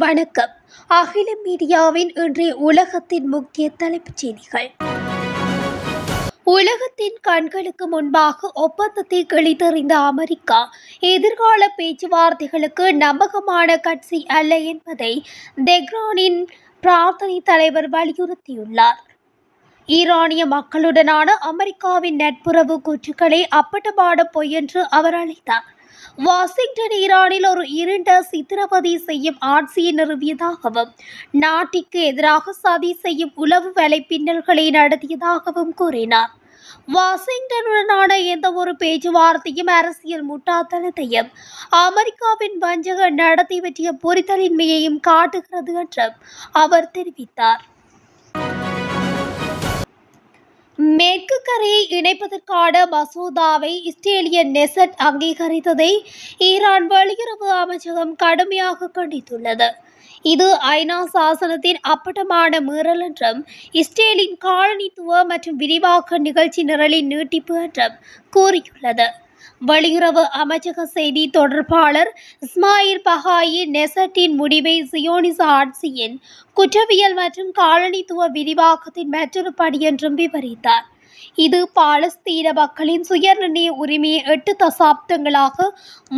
வணக்கம். அகில மீடியாவின் இன்றைய உலகத்தின் முக்கிய தலைப்புச் செய்திகள். உலகத்தின் கண்களுக்கு முன்பாக ஒப்பந்தத்தை கிழித்தெறிந்த அமெரிக்கா எதிர்கால பேச்சுவார்த்தைகளுக்கு நம்பகமான கட்சி அல்ல என்பதை தெஹ்ரானின் பிரார்த்தனை தலைவர் வலியுறுத்தியுள்ளார். ஈரானிய மக்களுடனான அமெரிக்காவின் நட்புறவு கூற்றுக்களை அப்பட்டமான பொய் என்று அவர் அழைத்தார். வாஷிங்டன் ஈரானில் ஒரு இருண்ட சித்திரவதை செய்யும் ஆட்சியை நிறுவியதாகவும் நாட்டிற்கு எதிராக சதி செய்யும் உளவு வலைப்பின்னல்களை நடத்தியதாகவும் கூறினார். வாஷிங்டனுடனான எந்த ஒரு பேச்சுவார்த்தையும் அரசியல் முட்டாள்தனத்தையும் அமெரிக்காவின் வஞ்சக நடத்தை பற்றிய புரிதலின்மையையும் காட்டுகிறது என்றும் அவர் தெரிவித்தார். மேற்கு கரையை இணைப்பதற்கான மசோதாவை இஸ்ரேலிய நெசட் அங்கீகரித்ததை ஈரான் வெளியுறவு அமைச்சகம் கடுமையாக கண்டித்துள்ளது. இது ஐநா சாசனத்தின் அப்பட்டமான மீறல் என்றும் இஸ்ரேலின் காலனித்துவ மற்றும் விரிவாக்க நிகழ்ச்சி நிரலின் நீட்டிப்பு என்றும் கூறியுள்ளது. வெளியுறவு அமைச்சக செய்தி தொடர்பாளர் இஸ்மாயில் பகாயி நெசட்டின் முடிவை சியோனிச ஆட்சியின் குற்றவியல் மற்றும் காலனித்துவ விரிவாக்கத்தின் மற்றொரு படி என்றும் விவரித்தார். இது பாலஸ்தீன மக்களின் சுயநிர்ணய உரிமையை 8 தசாப்தங்களாக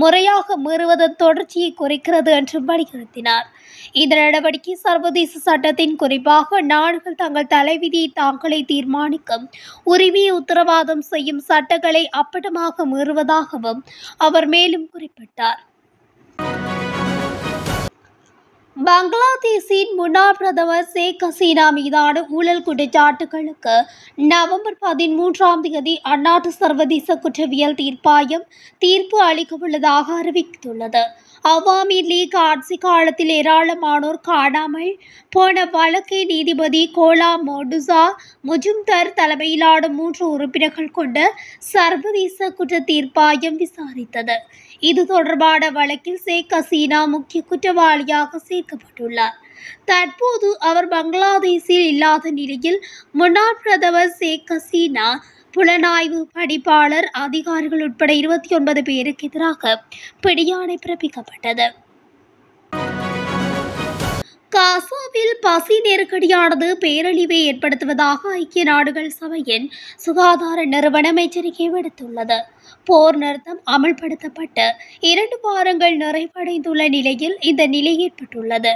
முறையாக மீறுவதன் தொடர்ச்சியை குறைக்கிறது என்றும் வலியுறுத்தினார். இந்த நடவடிக்கை சர்வதேச சட்டத்தின் குறிப்பாக நாடுகள் தங்கள் தலைவிதியை தாங்களே தீர்மானிக்கும் உரிமையை உத்தரவாதம் செய்யும் சட்டங்களை அப்பட்டமாக மீறுவதாகவும் அவர் மேலும் குறிப்பிட்டார். பங்களாதேஷின் முன்னாள் பிரதமர் ஷேக் ஹசீனா மீதான ஊழல் குற்றச்சாட்டுகளுக்கு நவம்பர் 13 அந்நாட்டு சர்வதேச குற்றவியல் தீர்ப்பாயம் தீர்ப்பு அளிக்கவுள்ளதாக அறிவித்துள்ளது. அவாமி லீக் ஆட்சி காலத்தில் ஏராளமானோர் காணாமல் போன வழக்கை நீதிபதி கோலா மோடுசா முஜும்தர் தலைமையிலான 3 உறுப்பினர்கள் கொண்ட சர்வதேச குற்ற தீர்ப்பாயம் விசாரித்தது. இது தொடர்பான வழக்கில் ஷேக் ஹசீனா முக்கிய குற்றவாளியாக சேர்க்கப்பட்டுள்ளார். தற்போது அவர் பங்களாதேஷில் இல்லாத நிலையில் முன்னாள் பிரதமர் ஷேக் ஹசீனா புலனாய்வு பணிப்பாளர் அதிகாரிகள் உட்பட 29 பேருக்கு எதிராக பிடியாணை பிறப்பிக்கப்பட்டது. காசாவில் பசி நெருக்கடியானது பேரழிவை ஏற்படுத்துவதாக ஐக்கிய நாடுகள் சபையின் சுகாதார நிறுவனம் எச்சரிக்கை விடுத்துள்ளது. போர் நிறுத்தம் அமல்படுத்தப்பட்டு 2 வாரங்கள் நிறைவடைந்துள்ள நிலையில் இந்த நிலை ஏற்பட்டுள்ளது.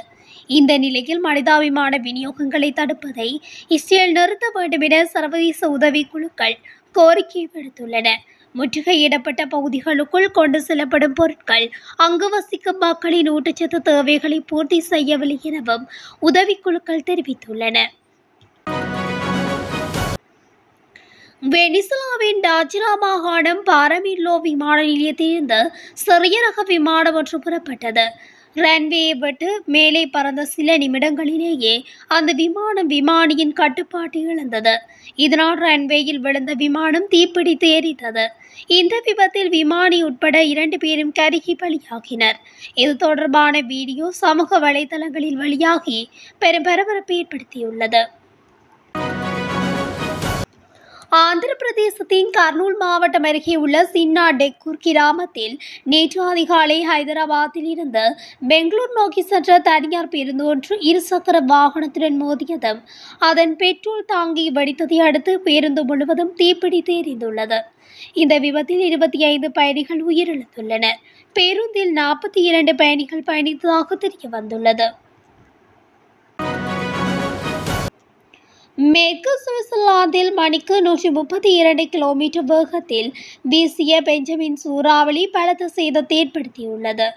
இந்த நிலையில் மனிதாபிமான விநியோகங்களை தடுப்பதை இஸ்ரேல் நிறுத்த வேண்டும் என சர்வதேச உதவி குழுக்கள் கோரிக்கை விடுத்துள்ளன. முற்றுகையிடப்பட்ட பகுதிகளுக்குள் கொண்டு செல்லப்படும் பொருட்கள் அங்கு வசிக்கும் மக்களின் ஊட்டச்சத்து தேவைகளை பூர்த்தி செய்யவில்லை எனவும் உதவிக்குழுக்கள் தெரிவித்துள்ளன. வெனிசுலாவின் டாஜிரா மாகாணம் பாரமில்லோ விமான நிலையத்திலிருந்து சிறிய ரக விமானம் ஒன்று புறப்பட்டது. ரன்வேயை விட்டு மேலே பறந்த சில நிமிடங்களிலேயே அந்த விமானியின் கட்டுப்பாட்டை இழந்தது. இதனால் ரன்வேயில் விழுந்த விமானம் தீப்பிடித்து எரித்தது. இந்த விபத்தில் விமானி உட்பட 2 பேரும் கருகி பலியாகினர். இது தொடர்பான வீடியோ சமூக வலைதளங்களில் வெளியாகி பெரும் பரபரப்பை ஏற்படுத்தியுள்ளது. ஆந்திர பிரதேசத்தின் கர்னூல் மாவட்டம் அருகே உள்ள சின்னா டெக்கூர் கிராமத்தில் நேற்று அதிகாலை ஹைதராபாத்தில் இருந்து பெங்களூர் நோக்கி சென்ற தனியார் பேருந்து ஒன்று இருசக்கர வாகனத்துடன் மோதியதும் அதன் பெட்ரோல் தாங்கி வெடித்ததை அடுத்து பேருந்து முழுவதும் தீப்பிடித்து எரிந்துள்ளது. இந்த விபத்தில் 25 பயணிகள் உயிரிழந்துள்ளனர். பேருந்தில் 42 பயணிகள் பயணித்ததாக தெரிய வந்துள்ளது. மேற்கு சுவிட்சர்லாந்தில் மணிக்கு 132 கிலோமீட்டர் வேகத்தில் வீசிய பெஞ்சமின் சூறாவளி பலத்த சேதத்தை ஏற்படுத்தியுள்ளது.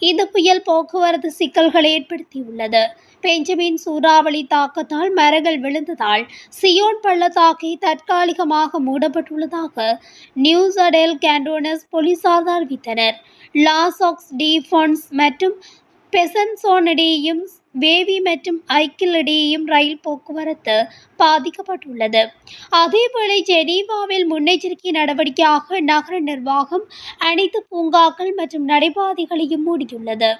இந்த புயல் போக்குவரத்து சிக்கல்களை ஏற்படுத்தியுள்ளது. பெஞ்சமின் சூறாவளி தாக்கத்தால் மரங்கள் விழுந்ததால் சியோன் பள்ளத்தாக்கை தற்காலிகமாக மூடப்பட்டுள்ளதாக நியூசடேல் கேண்டோனஸ் போலீசார் அறிவித்தனர். லாசாக்ஸ் டி ஃபான்ஸ் மற்றும் பெசன்சோன் இடையேயும் வேவி மற்றும் ஐக்கில் இடையேயும் ரயில் போக்குவரத்து பாதிக்கப்பட்டுள்ளது. அதேவேளை ஜெனீவாவில் முன்னெச்சரிக்கை நடவடிக்கையாக நகர நிர்வாகம் அனைத்து பூங்காக்கள் மற்றும் நடைபாதைகளையும் மூடியுள்ளது.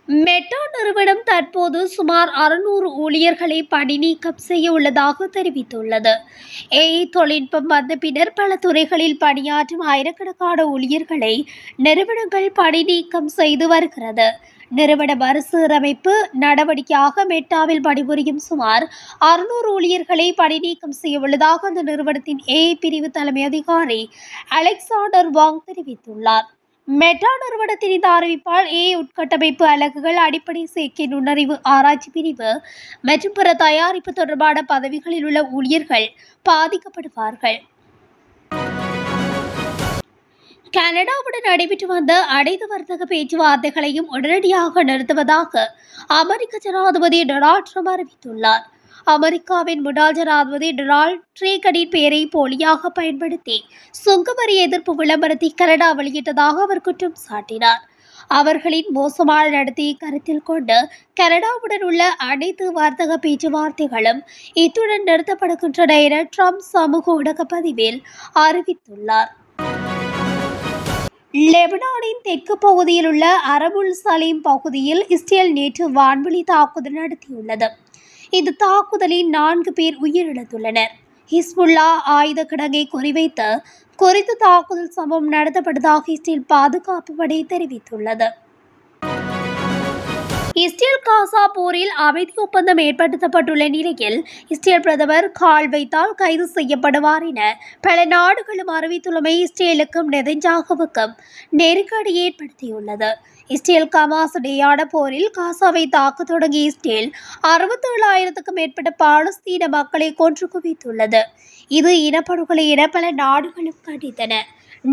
மெட்டா நிறுவனம் தற்போது சுமார் 600 ஊழியர்களை பணி நீக்கம் செய்ய உள்ளதாக தெரிவித்துள்ளது. ஏஐ தொழில்நுட்பம் வந்த பின்னர் பல துறைகளில் பணியாற்றும் ஆயிரக்கணக்கான ஊழியர்களை நிறுவனங்கள் பணி நீக்கம் செய்து வருகிறது. நிறுவன மறுசீரமைப்பு நடவடிக்கையாக மெட்டாவில் பணிபுரியும் சுமார் 600 ஊழியர்களை பணி நீக்கம் செய்ய உள்ளதாக அந்த நிறுவனத்தின் ஏஐ பிரிவு தலைமை அதிகாரி அலெக்சாண்டர் வாங் தெரிவித்துள்ளார். மெட்டா நிறுவனத்தின் இந்த அறிவிப்பால் ஏஐ உட்கட்டமைப்பு அலகுகள், அடிப்படை செயற்கை நுண்ணறிவு ஆராய்ச்சி பிரிவு மற்றும் பிற தயாரிப்பு தொடர்பான பதவிகளில் உள்ள ஊழியர்கள் பாதிக்கப்படுவார்கள். கனடாவுடன் நடைபெற்று வந்த அனைத்து வர்த்தக பேச்சுவார்த்தைகளையும் உடனடியாக நிறுத்துவதாக அமெரிக்க ஜனாதிபதி டொனால்ட் ட்ரம்ப் அறிவித்துள்ளார். அமெரிக்காவின் முன்னாள் ஜனாதிபதி டொனால்ட் ட்ரம்பின் பெயரை போலியாக பயன்படுத்தி சுங்கவரி எதிர்ப்பு விளம்பரத்தை கனடா வெளியிட்டதாக அவர் குற்றம் சாட்டினார். அவர்களின் மோசமான நடத்தையை கருத்தில் கொண்டு கனடாவுடன் உள்ள அனைத்து வர்த்தக பேச்சுவார்த்தைகளும் இத்துடன் நிறுத்தப்படுகின்றன என ட்ரம்ப் சமூக ஊடக பதிவில் அறிவித்துள்ளார். லெபனானின் தெற்கு பகுதியில் உள்ள அரபுல் சலீம் பகுதியில் இஸ்ரேல் நேற்று வான்வெளி தாக்குதல் நடத்தியுள்ளது. இந்த தாக்குதலில் 4 பேர் உயிரிழந்துள்ளனர். ஹிஸ்புல்லா ஆயுத கிடங்கை குறிவைத்து குறித்த தாக்குதல் சம்பவம் நடத்தப்பட்டதாக இஸ்ரேல் பாதுகாப்பு படை தெரிவித்துள்ளது. இஸ்ரேல் காசா போரில் அமைதி ஒப்பந்தம் ஏற்படுத்தப்பட்டுள்ள நிலையில் இஸ்ரேல் பிரதமர் கால் வைத்தால் கைது செய்யப்படுவார் என பல நாடுகளும் அறிவித்துள்ளமை இஸ்ரேலுக்கும் நெதன்யாகுவுக்கும் நெருக்கடி ஏற்படுத்தியுள்ளது. இஸ்ரேல் ஹமாஸ் இடையான போரில் காசாவை தாக்க தொடங்கிய இஸ்ரேல் 67,000க்கும் மேற்பட்ட பாலஸ்தீன மக்களை கொன்று குவித்துள்ளது. இது இனப்படுகொலை என பல நாடுகளும் கண்டித்தன.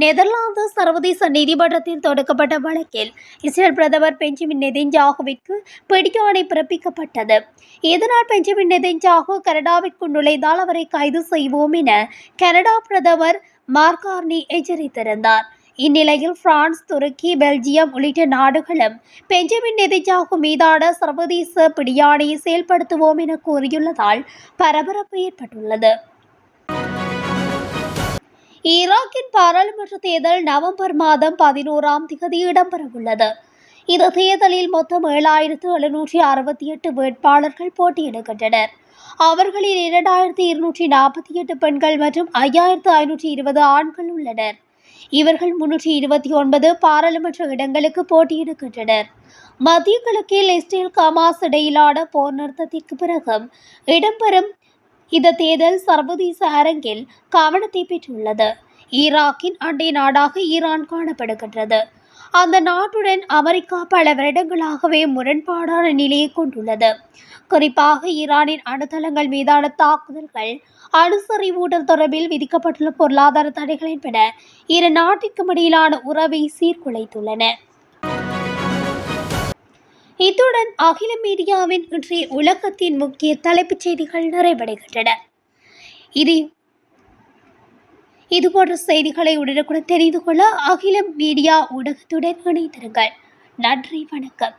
நெதர்லாந்து சர்வதேச நீதிமன்றத்தில் தொடுக்கப்பட்ட வழக்கில் இஸ்ரேல் பிரதமர் பெஞ்சமின் நெதன்யாகுவிற்கு பிடியாணை பிறப்பிக்கப்பட்டது. இதனால் பெஞ்சமின் நெதன்யாகு கனடாவிற்குள் நுழைந்தால் அவரை கைது செய்வோம் என கனடா பிரதமர் மார்க் கார்னி எச்சரித்திருந்தார். இந்நிலையில் பிரான்ஸ், துருக்கி, பெல்ஜியம் உள்ளிட்ட நாடுகளும் பெஞ்சமின் நெதன்யாகு மீதான சர்வதேச பிடியாணையை செயல்படுத்துவோம் என கூறியுள்ளதால் பரபரப்பு ஏற்பட்டுள்ளது. ஈராக்கின் பாராளுமன்ற தேர்தல் நவம்பர் மாதம் 11ஆம் தேதி இடம்பெறவுள்ளது. இந்த தேர்தலில் மொத்தம் 7,768 வேட்பாளர்கள் போட்டியிடுகின்றனர். அவர்களில் 2,248 பெண்கள் மற்றும் 5,520 ஆண்கள் உள்ளனர். இவர்கள் 329 பாராளுமன்ற இடங்களுக்கு போட்டியிடுகின்றனர். மத்திய கிழக்கில் இஸ்ரேல் ஹமாஸ் இடையிலான போர் நிறுத்தத்திற்கு பிறகும் இடம்பெறும் இந்த தேர்தல் சர்வதேச அரங்கில் கவனத்தை பெற்றுள்ளது. ஈராக்கின் அண்டை நாடாக ஈரான் காணப்படுகின்றது. அந்த நாட்டுடன் அமெரிக்கா பல வருடங்களாகவே முரண்பாடான நிலையை கொண்டுள்ளது. குறிப்பாக ஈரானின் அணுதளங்கள் மீதான தாக்குதல்கள், அணுசரிவூட்டல் தொடர்பில் விதிக்கப்பட்டுள்ள பொருளாதார தடைகள் என்பன இரு நாட்டிற்கும் இடையிலான உறவை சீர்குலைத்துள்ளன. இத்துடன் அகில மீடியாவின் இன்றைய உலகத்தின் முக்கிய தலைப்புச் செய்திகள் நிறைவடைகின்றன. இதுபோன்ற செய்திகளை உடனுக்குடன் தெரிந்து கொள்ள அகில மீடியா ஊடகத்துடன் இணைந்திருங்கள். நன்றி, வணக்கம்.